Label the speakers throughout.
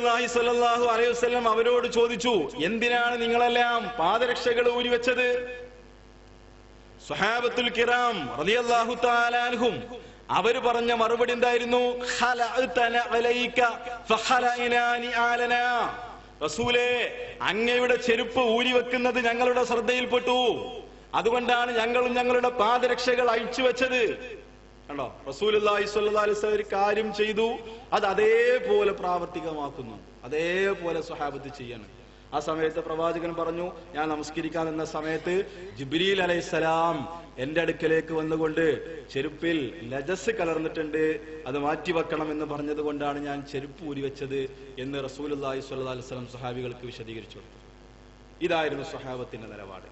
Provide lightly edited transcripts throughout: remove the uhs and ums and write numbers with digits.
Speaker 1: റസൂലുള്ളാഹി സ്വല്ലല്ലാഹു അലൈഹി വസല്ലം അവരോട് ചോദിച്ചു, എന്തിനാണ് നിങ്ങളെല്ലാം പാദരക്ഷകൾ ഊരിവെച്ചത്? സ്വഹാബത്തുൽ കിറാം റളിയല്ലാഹു തആല അൻഹും അവര് പറഞ്ഞ മറുപടി എന്തായിരുന്നു? ഖലഅതന അലൈക ഫഖലഅനാ നിആലനാ. റസൂലേ, അങ്ങയുടെ ചെരുപ്പ് ഊരി വെക്കുന്നത് ഞങ്ങളുടെ ശ്രദ്ധയിൽപ്പെട്ടു, അതുകൊണ്ടാണ് ഞങ്ങളും ഞങ്ങളുടെ പാദരക്ഷകൾ അഴിച്ചു വെച്ചത്. കണ്ടോ, റസൂലുള്ളാഹി സ്വല്ലല്ലാഹു അലൈഹി വസല്ലം ഒരു കാര്യം ചെയ്തു, അത് അതേപോലെ പ്രാവർത്തികമാക്കുന്നു, അതേപോലെ സ്വഹാബത്ത് ചെയ്യണം. ആ സമയത്ത് പ്രവാചകൻ പറഞ്ഞു, ഞാൻ നമസ്കരിക്കാൻ നിന്ന സമയത്ത് ജിബ്രീൽ അലൈഹിസ്സലാം എന്റെ അടുക്കലേക്ക് വന്നുകൊണ്ട് ചെരുപ്പിൽ നജസ് കലർന്നിട്ടുണ്ട്, അത് മാറ്റിവെക്കണം എന്ന് പറഞ്ഞത് കൊണ്ടാണ് ഞാൻ ചെരുപ്പ് ഊരി വെച്ചത് എന്ന് റസൂലുള്ളാഹി സ്വല്ലല്ലാഹു അലൈഹി വസല്ലം സ്വഹാബികൾക്ക് വിശദീകരിച്ചു കൊടുത്തു. ഇതായിരുന്നു സ്വഹാബത്തിന്റെ നിലപാട്.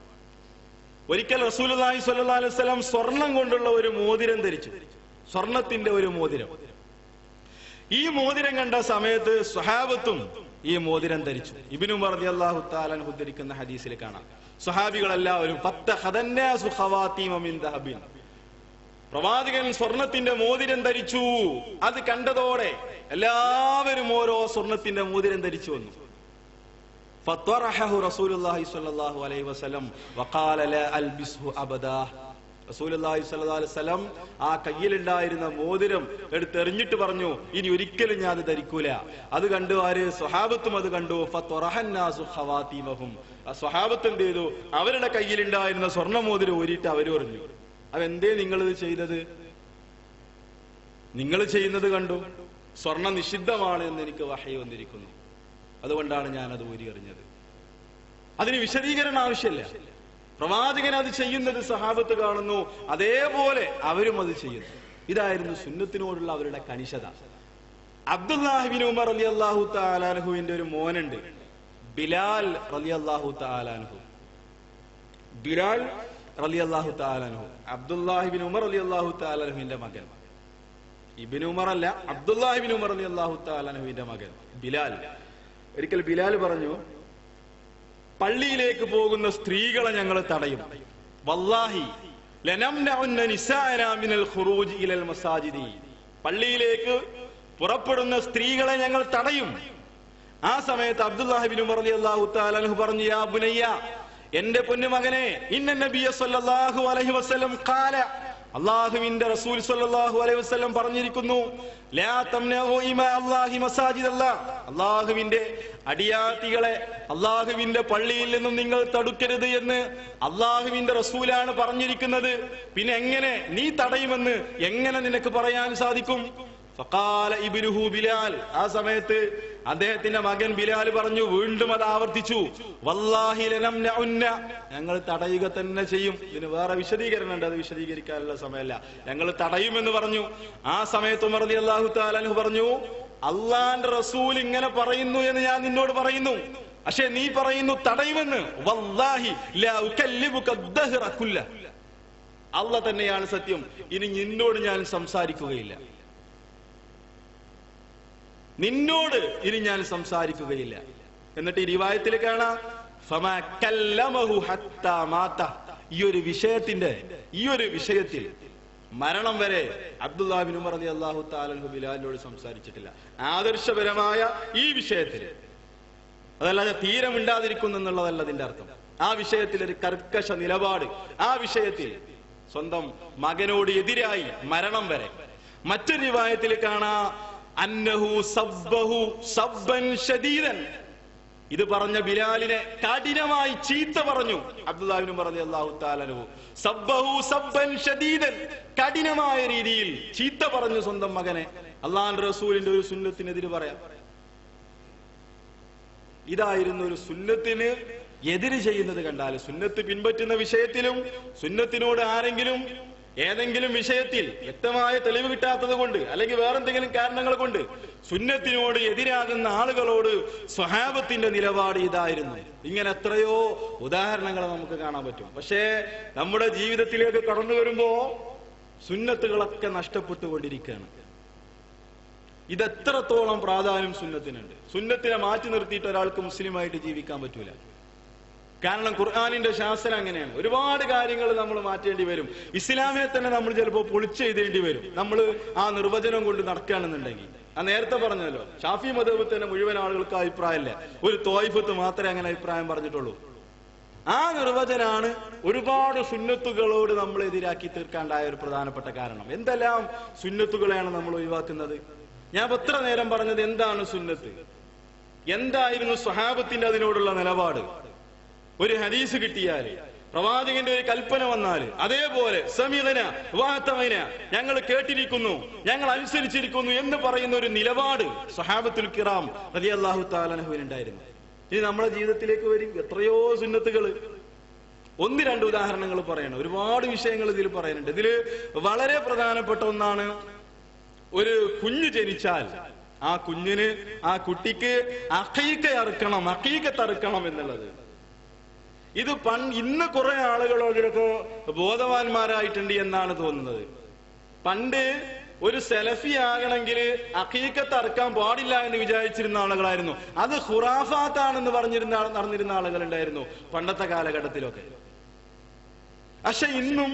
Speaker 1: ഒരിക്കൽ റസൂലുള്ളാഹി സ്വല്ലല്ലാഹു അലൈഹി വസല്ലം സ്വർണം കൊണ്ടുള്ള ഒരു മോതിരം ധരിച്ചു, സ്വർണത്തിന്റെ ഒരു മോതിരം. ഈ മോതിരം കണ്ട സമയത്ത് സ്വഹാബത്തും ഈ മോതിരം ധരിച്ചു. ഇബ്നു ഉമർ റളിയല്ലാഹു തആല അൻഹു ഉദ്ധരിക്കുന്ന ഹദീസിൽ കാണാം, സ്വഹാബികളെല്ലാവരും ഫത്തഖദന്നാസു ഖവാതീമ മിൻ ദഹബിൻ, പ്രവാചകൻ സ്വർണത്തിന്റെ മോതിരം ധരിച്ചു. അത് കണ്ടതോടെ എല്ലാവരും ഓരോ സ്വർണത്തിന്റെ മോതിരം ധരിച്ചു വന്നു. ഫത്വറഹു റസൂലുള്ളാഹി സ്വല്ലല്ലാഹു അലൈഹി വസല്ലം വഖാല ലാ അൽബിസ്ഹു അബദാ. റസൂലുള്ളാഹി സ്വല്ലല്ലാഹു അലൈഹി വസല്ലം ആ കയ്യിലുണ്ടായിരുന്ന മോതിരം എടുത്തെറിഞ്ഞിട്ട് പറഞ്ഞു, ഇനി ഒരിക്കലും ഞാൻ അത് ധരിക്കൂല. അത് കണ്ടു ആര്? സ്വഹാബത്തും അത് കണ്ടു. ഫത്വറഹന്നാസു ഖവാതീമഹും, സ്വഹാബത്ത് എന്ത് ചെയ്തു? അവരുടെ കയ്യിലുണ്ടായിരുന്ന സ്വർണ്ണ മോതിരം ഊരിയിട്ട് അവർ പറഞ്ഞു. അതെന്തേ നിങ്ങളിത് ചെയ്തത്? നിങ്ങൾ ചെയ്യുന്നത് കണ്ടു, സ്വർണം നിഷിദ്ധമാണ് എന്ന് എനിക്ക് വഹയി വന്നിരിക്കുന്നു, അതുകൊണ്ടാണ് ഞാൻ അത് ഊരി എറിഞ്ഞത്. അതിന് വിശദീകരണം ആവശ്യമില്ല. പ്രവാചകൻ അത് ചെയ്യുന്നത് സഹാബത്ത് കാണുന്നു, അതേപോലെ അവരും അത് ചെയ്യുന്നു. ഇതായിരുന്നു സുന്നത്തിനോടുള്ള അവരുടെ കണിശത. അബ്ദുല്ലാഹി ബിൻ ഉമർ റളിയല്ലാഹു തആല അൻഹുവിന്റെ ഒരു മോനുണ്ട്, ബിലാൽ റളിയല്ലാഹു തആല അൻഹു. ബിലാൽ റളിയല്ലാഹു തആല അൻഹു അബ്ദുല്ലാഹി ബിൻ ഉമർ റളിയല്ലാഹു തആല അൻഹുവിന്റെ മകൻ. ഇബ്നു ഉമർ അല്ല, അബ്ദുല്ലാഹി ബിൻ ഉമർ റളിയല്ലാഹു തആല അൻഹുവിന്റെ മകൻ ബിലാൽ. ഒരിക്കൽ ബിലാൽ പറഞ്ഞു, പള്ളിയിലേക്ക് പോകുന്ന സ്ത്രീകളെ ഞങ്ങൾ തടയും. വല്ലാഹി ലനംനഉന്ന നിസാഅനാ മിനൽ ഖുറൂജ് ഇലൽ മസാജിദി, പള്ളിയിലേക്ക് പുറപ്പെടുന്ന സ്ത്രീകളെ ഞങ്ങൾ തടയും. ആ സമയത്ത് അബ്ദുല്ലാഹി ബിൻ ഉമർ റളിയല്ലാഹു തആല അൻഹു പറഞ്ഞു, യാ ബുനയ്യ, എന്റെ പൊന്നുമകനെ, ഇന്ന നബിയ സല്ലല്ലാഹു അലൈഹി വസല്ലം ഖാല, അല്ലാഹുവിന്റെ റസൂൽ സല്ലല്ലാഹു അലൈഹി വസല്ലം പറഞ്ഞിരിക്കുന്നു, ലാ തംനഉ ഇമാ അല്ലാഹി മസാജിദല്ലാഹ്, അല്ലാഹുവിന്റെ അടിയാത്തികളെ അല്ലാഹുവിന്റെ പള്ളിയിൽ നിന്നും നിങ്ങൾ തടുക്കരുത് എന്ന് അല്ലാഹുവിന്റെ റസൂലാണ് പറഞ്ഞിരിക്കുന്നത്. പിന്നെ എങ്ങനെ നീ തടയുമെന്ന് എങ്ങനെ നിനക്ക് പറയാൻ സാധിക്കും? ഫഖാല ഇബ്നുഹു ബിലാൽ, ആ സമയത്ത് അദ്ദേഹത്തിന്റെ മകൻ ബിലാൽ പറഞ്ഞു, വീണ്ടും അത് ആവർത്തിച്ചു, വല്ലാഹി ലനംനഉന്ന, ഞങ്ങൾ തടയുക തന്നെ ചെയ്യും. ഇതിന് വേറെ വിശദീകരണം ഉണ്ട്, അത് വിശദീകരിക്കാനുള്ള സമയമല്ല, ഞങ്ങൾ തടയുമെന്ന് പറഞ്ഞു. ആ സമയത്ത് ഉമർ റളിയല്ലാഹു തആല അൻഹു പറഞ്ഞു, അള്ളാന്റെ റസൂൽ ഇങ്ങനെ പറയുന്നു എന്ന് ഞാൻ നിന്നോട് പറയുന്നു, പക്ഷെ നീ പറയുന്നു തടയുമെന്ന്. വല്ലാഹി ലാ ഉകല്ലിബുക ദഹ്റ കുല്ല, അല്ലാഹ് തന്നെയാണ് സത്യം, ഇനി നിന്നോട് ഞാൻ സംസാരിക്കുകയില്ല, നിന്നോട് ഇനി ഞാൻ സംസാരിക്കുകയില്ല. എന്നിട്ട് ഈ റിവായത്തിൽ കാണാം, ഫമാ കല്ലമഹു ഹത്താ മാത, ഈ ഒരു വിഷയത്തിൽ മരണം വരെ അബ്ദുല്ലാഹി ബിൻ ഉമർ റളിയല്ലാഹു തആല അൻഹു ബിലാലിനോട് സംസാരിച്ചിട്ടില്ല. ആദർശപരമായ ഈ വിഷയത്തിൽ, അതല്ലാതെ തീരെ മിണ്ടാതിരിക്കുന്നു എന്നുള്ളതല്ല അതിന്റെ അർത്ഥം. ആ വിഷയത്തിൽ ഒരു കർക്കശ നിലപാട്, ആ വിഷയത്തിൽ സ്വന്തം മകനോട് എതിരായി മരണം വരെ. മറ്റൊരു റിവായത്തിൽ കാണാം, അന്നഹു സബ്ബഹു സബ്ബൻ ശദീദൻ, ഇത് പറഞ്ഞ ബിലാലിനെ കഠിനമായി ചീത്ത പറഞ്ഞു അബ്ദുല്ലാഹി ബിൻ ഉമർ റളിയല്ലാഹു തആല അൻഹു. സബ്ബഹു സബ്ബൻ ശദീദൻ, കഠിനമായ രീതിയിൽ ചീത്ത പറഞ്ഞു സ്വന്തം മകനെ. അല്ലാഹുവിന്റെ റസൂലിന്റെ ഒരു സുന്നത്തിനെതിരെ പറയാം. ഇതായിരുന്നു ഒരു സുന്നത്തിന് എതിര് ചെയ്യുന്നത് കണ്ടാൽ, സുന്നത്ത് പിൻപറ്റുന്ന വിഷയത്തിലും സുന്നത്തിനോട് ആരെങ്കിലും ഏതെങ്കിലും വിഷയത്തിൽ വ്യക്തമായ തെളിവ് കിട്ടാത്തത് കൊണ്ട് അല്ലെങ്കിൽ വേറെന്തെങ്കിലും കാരണങ്ങൾ കൊണ്ട് സുന്നത്തിനോട് എതിരാകുന്ന ആളുകളോട് സ്വഹാബത്തിന്റെ നിലപാട് ഇതായിരുന്നു. ഇങ്ങനെ എത്രയോ ഉദാഹരണങ്ങൾ നമുക്ക് കാണാൻ പറ്റും. പക്ഷേ നമ്മുടെ ജീവിതത്തിലേക്ക് കടന്നു വരുമ്പോ സുന്നത്തുകളൊക്കെ നഷ്ടപ്പെട്ടുകൊണ്ടിരിക്കുകയാണ്. ഇതെത്രത്തോളം പ്രാധാന്യം സുന്നത്തിനുണ്ട്. സുന്നത്തിനെ മാറ്റി നിർത്തിയിട്ട് ഒരാൾക്ക് മുസ്ലിമായിട്ട് ജീവിക്കാൻ പറ്റൂല. കാരണം ഖുർആനിന്റെ ശാസനം അങ്ങനെയാണ്. ഒരുപാട് കാര്യങ്ങൾ നമ്മൾ മാറ്റേണ്ടി വരും. ഇസ്ലാമിനെ തന്നെ നമ്മൾ ചിലപ്പോൾ പൊളിച്ചെഴുതേണ്ടി വരും, നമ്മൾ ആ നിർവചനം കൊണ്ട് നടക്കുകയാണെന്നുണ്ടെങ്കിൽ. ആ നേരത്തെ പറഞ്ഞല്ലോ, ഷാഫി മദ്ഹബിൽ തന്നെ മുഴുവൻ ആളുകൾക്ക് അഭിപ്രായമില്ല, ഒരു ത്വായിഫത്ത് മാത്രമേ അങ്ങനെ അഭിപ്രായം പറഞ്ഞിട്ടുള്ളൂ. ആ നിർവചനാണ് ഒരുപാട് സുന്നത്തുകളോട് നമ്മൾ എതിരാക്കി തീർക്കാണ്ടായ ഒരു പ്രധാനപ്പെട്ട കാരണം. എന്തെല്ലാം സുന്നത്തുകളെയാണ് നമ്മൾ ഒഴിവാക്കുന്നത്? ഞാൻ എത്ര നേരം പറഞ്ഞത് എന്താണ് സുന്നത്ത്, എന്തായിരുന്നു സ്വഹാബത്തിന്റെ അതിനോടുള്ള നിലപാട്. ഒരു ഹദീസ് കിട്ടിയാൽ, പ്രവാചകന്റെ ഒരു കൽപ്പന വന്നാൽ അതേപോലെ സമീഅന വഅതഅന, ഞങ്ങൾ കേട്ടിരിക്കുന്നു, ഞങ്ങൾ അനുസരിച്ചിരിക്കുന്നു എന്ന് പറയുന്ന ഒരു നിലപാട് സ്വഹാബത്തുൽ കിറാം റളിയല്ലാഹു തആല അൻഹുവിന് ഉണ്ടായിരുന്നു. ഇനി നമ്മുടെ ജീവിതത്തിലേക്ക് വരും എത്രയോ സുന്നത്തുകൾ. ഒന്ന് രണ്ട് ഉദാഹരണങ്ങൾ പറയണം, ഒരുപാട് വിഷയങ്ങൾ ഇതിൽ പറയാനുണ്ട്. ഇതിൽ വളരെ പ്രധാനപ്പെട്ട ഒന്നാണ്, ഒരു കുഞ്ഞ് ജനിച്ചാൽ ആ കുട്ടിക്ക് അഖീഖത്ത് അറുക്കണം എന്നുള്ളത്. ഇത് ഇന്ന് കുറെ ആളുകളോടൊക്കെ ബോധവാന്മാരായിട്ടുണ്ട് എന്നാണ് തോന്നുന്നത്. പണ്ട് ഒരു സെലഫി ആകണമെങ്കിൽ അഖീഖത്ത് അറുക്കാൻ പാടില്ല എന്ന് വിചാരിച്ചിരുന്ന ആളുകളായിരുന്നു. അത് ഖുറാഫാത്താണെന്ന് നടന്നിരുന്ന ആളുകൾ ഉണ്ടായിരുന്നു പണ്ടത്തെ കാലഘട്ടത്തിലൊക്കെ. പക്ഷെ ഇന്നും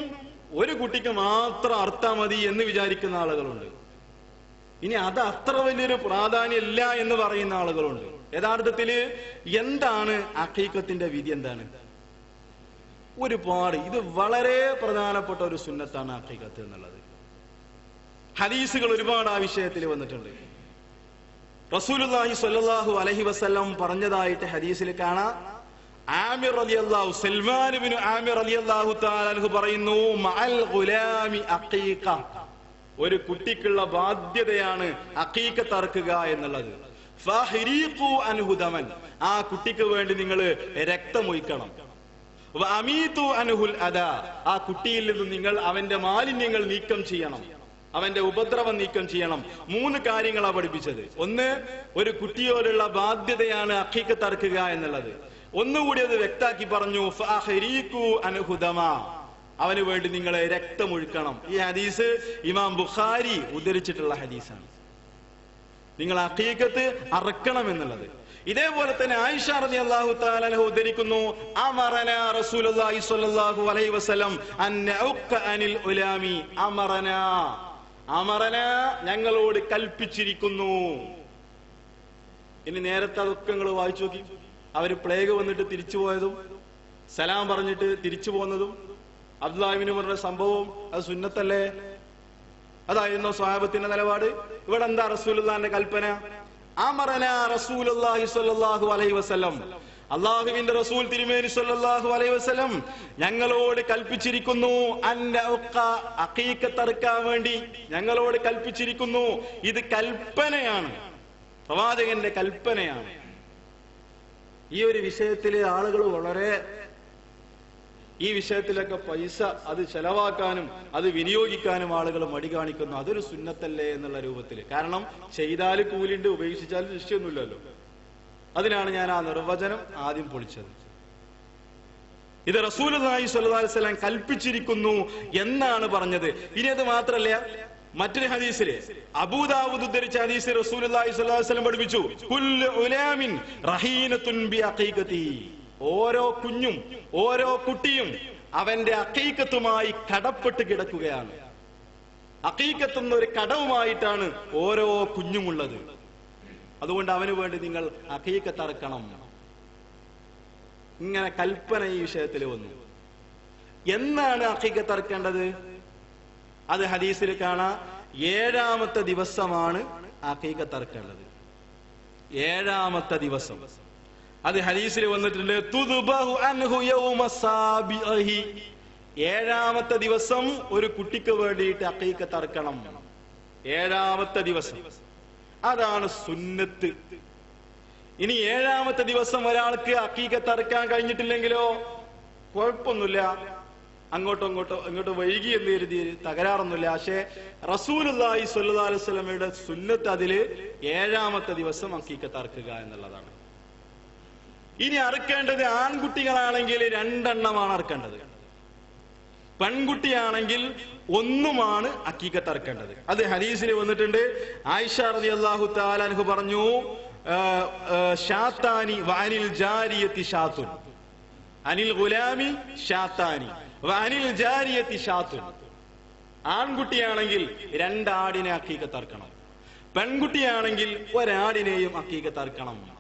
Speaker 1: ഒരു കുട്ടിക്ക് മാത്രം അറുത്താ മതി എന്ന് വിചാരിക്കുന്ന ആളുകളുണ്ട്. ഇനി അത് അത്ര വലിയൊരു പ്രാധാന്യമില്ല എന്ന് പറയുന്ന ആളുകളുണ്ട്. യഥാർത്ഥത്തില് എന്താണ് അഖീഖത്തിന്റെ വിധി? എന്താണ്? ഒരുപാട്, ഇത് വളരെ പ്രധാനപ്പെട്ട ഒരു സുന്നത്താണ് അഖീഖത്ത് എന്നുള്ളത്. ഹദീസുകൾ ഒരുപാട് ആ വിഷയത്തിൽ വന്നിട്ടുണ്ട്. റസൂലുള്ളാഹി സ്വല്ലല്ലാഹു അലൈഹി വസല്ലം പറഞ്ഞതായിട്ട് ഹദീസിൽ കാണാം. സൽമാൻ ഇബ്നു ആമിർ റളിയല്ലാഹു തആല അൻഹു പറയുന്നു, മഅൽ ഗുലാമി അഖീഖ, ഒരു കുട്ടിക്കുള്ള ബാധ്യതയാണ് അഖീഖത്ത് അറുക്കുക എന്നുള്ളത്. ഫഹരീഖു അൻഹു ദമൻ, ആ കുട്ടിക്ക് വേണ്ടി നിങ്ങൾ രക്തമൊഴിക്കണം. വഅമീതു അൻഹുൽ അദാ, ആ കുട്ടിയിൽ നിന്ന് നിങ്ങൾ അവന്റെ മാലിന്യങ്ങൾ നീക്കം ചെയ്യണം, അവന്റെ ഉപദ്രവം നീക്കം ചെയ്യണം. 3 കാര്യങ്ങളാണ് പഠിപ്പിച്ചത്. ഒന്ന്, ഒരു കുട്ടിയോടുള്ള ബാധ്യതയാണ് അഖീഖത്ത് അറുക്കുക എന്നുള്ളത്. ഒന്നുകൂടി അത് വ്യക്താക്കി പറഞ്ഞു, ഫഹരീഖു അൻഹു ദമ, അവന് വേണ്ടി നിങ്ങൾ രക്തമൊഴുക്കണം. ഈ ഹദീസ് ഇമാം ബുഖാരി ഉദ്ധരിച്ചിട്ടുള്ള ഹദീസാണ്. നിങ്ങൾ അഖീഖത്ത് അറുക്കണം എന്നുള്ളത്. ഇതേപോലെ തന്നെ ആയിഷ റളിയല്ലാഹു തആല അൻഹ ഉദ്ധരിക്കുന്നു, അമറനാ റസൂലുള്ളാഹി സ്വല്ലല്ലാഹു അലൈഹി വസല്ലം അൻ നഉഖ അനിൽ ഉലാമി, അമറനാ ഞങ്ങളോട് കൽപ്പിച്ചിരിക്കുന്നു. ഇനി നേരത്തെ അതൊക്കെ നിങ്ങൾ വായിച്ചു നോക്കി. അവര് പ്ലേഗ് വന്നിട്ട് തിരിച്ചു പോയതും സലാം പറഞ്ഞിട്ട് തിരിച്ചു പോകുന്നതും അബ്ദുല്ലാഹി ഇബ്നു ഉമറിന്റെ സംഭവം, അത് സുന്നത്തല്ലേ? അതായിരുന്നു സ്വഹാബത്തിന്റെ നിലപാട്. ഇവിടെ എന്താ റസൂലുള്ളാഹിന്റെ കൽപ്പന? അമറനാ റസൂലുള്ളാഹി സ്വല്ലല്ലാഹു അലൈഹി വസല്ലം, അല്ലാഹുവിന്റെ റസൂൽ തിരുമേനി സ്വല്ലല്ലാഹു അലൈഹി വസല്ലം ഞങ്ങളോട് കൽപ്പിച്ചിരിക്കുന്നു, അഖീഖത്ത് അറുക്കാൻ വേണ്ടി ഞങ്ങളോട് കൽപ്പിച്ചിരിക്കുന്നു. ഇത് കൽപ്പനയാണ്, പ്രവാചകന്റെ കൽപ്പനയാണ്. ഈ ഒരു വിഷയത്തില് ആളുകൾ വളരെ, ഈ വിഷയത്തിലൊക്കെ പൈസ അത് ചെലവാക്കാനും അത് വിനിയോഗിക്കാനും ആളുകൾ മടി കാണിക്കുന്നു. അതൊരു സുന്നത്തല്ലേ എന്നുള്ള രൂപത്തിൽ. കാരണം ചെയ്താൽ കൂലിണ്ട്, ഉപേക്ഷിച്ചാൽ ശിക്ഷയൊന്നുമില്ലല്ലോ. അതിനാണ് ഞാൻ ആ നിർവചനം ആദ്യം പൊളിച്ചത്. ഇത് റസൂലുള്ളാഹി സ്വല്ലല്ലാഹു അലൈഹി വസല്ലം കൽപ്പിച്ചിരിക്കുന്നു എന്നാണ് പറഞ്ഞത്. ഇനി അത് മാത്രല്ല, മറ്റൊരു ഹദീസില് അബൂദാവൂദ് ഉദ്ധരിച്ച ഹദീസിൽ റസൂലുള്ളാഹി സ്വല്ലല്ലാഹു അലൈഹി വസല്ലം പഠിപ്പിച്ചു, കുല്ലു ഉലാമിൻ റഹീനത്തുൻ ബി അഖീഖതി, ഓരോ കുഞ്ഞും ഓരോ കുട്ടിയും അവന്റെ അഖീഖത്തുമായി കടപ്പെട്ട് കിടക്കുകയാണ്. അഖീഖത്ത് എന്നൊരു കടവുമായിട്ടാണ് ഓരോ കുഞ്ഞുമുള്ളത്. അതുകൊണ്ട് അവന് വേണ്ടി നിങ്ങൾ അഖീഖത്ത് അറുക്കണം. ഇങ്ങനെ കൽപ്പന ഈ വിഷയത്തിൽ വന്നു. എന്നാണ് അഖീഖത്ത് അറുക്കേണ്ടത്? അത് ഹദീസിൽ കാണാം. 7ാമത്തെ ദിവസമാണ് അഖീഖത്ത് അറുക്കേണ്ടത്. 7ാമത്തെ ദിവസം അത് ഹദീസിൽ വന്നിട്ടുണ്ട്. തുദ്ബഹു അൻഹു യൗമ സാബിഹി, 7ാമത്തെ ദിവസം ഒരു കുട്ടിക്ക് വേണ്ടിയിട്ട് അഖീഖത്ത് അറുക്കണം. 7ാമത്തെ ദിവസം, അതാണ് സുന്നത്ത്. ഇനി 7ാമത്തെ ദിവസം ഒരാൾക്ക് അഖീഖത്ത് അറുക്കാൻ കഴിഞ്ഞിട്ടില്ലെങ്കിലോ കുഴപ്പമൊന്നുമില്ല, അങ്ങോട്ടോ വൈകി എന്ന് കരുതി തകരാറൊന്നുമില്ല. പക്ഷേ റസൂലുള്ളാഹി സ്വല്ലല്ലാഹു അലൈഹി വസല്ലമയുടെ സുന്നത്ത് അതില് 7ാമത്തെ ദിവസം അഖീഖത്ത് അറുക്കുക എന്നുള്ളതാണ്. ഇനി അറുക്കേണ്ടത് ആൺകുട്ടികളാണെങ്കിൽ 2 എണ്ണമാണ് അറുക്കേണ്ടത്. പെൺകുട്ടിയാണെങ്കിൽ 1 അഖീഖത്ത് അറുക്കേണ്ടത്. അത് ഹദീസിൽ വന്നിട്ടുണ്ട്. ആയിഷ റളിയല്ലാഹു തആല അൻഹ പറഞ്ഞു, ഷാത്താനി വഅനിൽ ജാരിയത്തി ഷാത്തുൻ, അനിൽ ഗുലാമി ഷാത്താനി വഅനിൽ ജാരിയത്തി ഷാത്തുൻ. ആൺകുട്ടിയാണെങ്കിൽ 2 ആടിനെ അഖീഖത്ത് അറുക്കണം. പെൺകുട്ടിയാണെങ്കിൽ ഒരാടിനെയും അക്കീകത്ത് അറുക്കണം.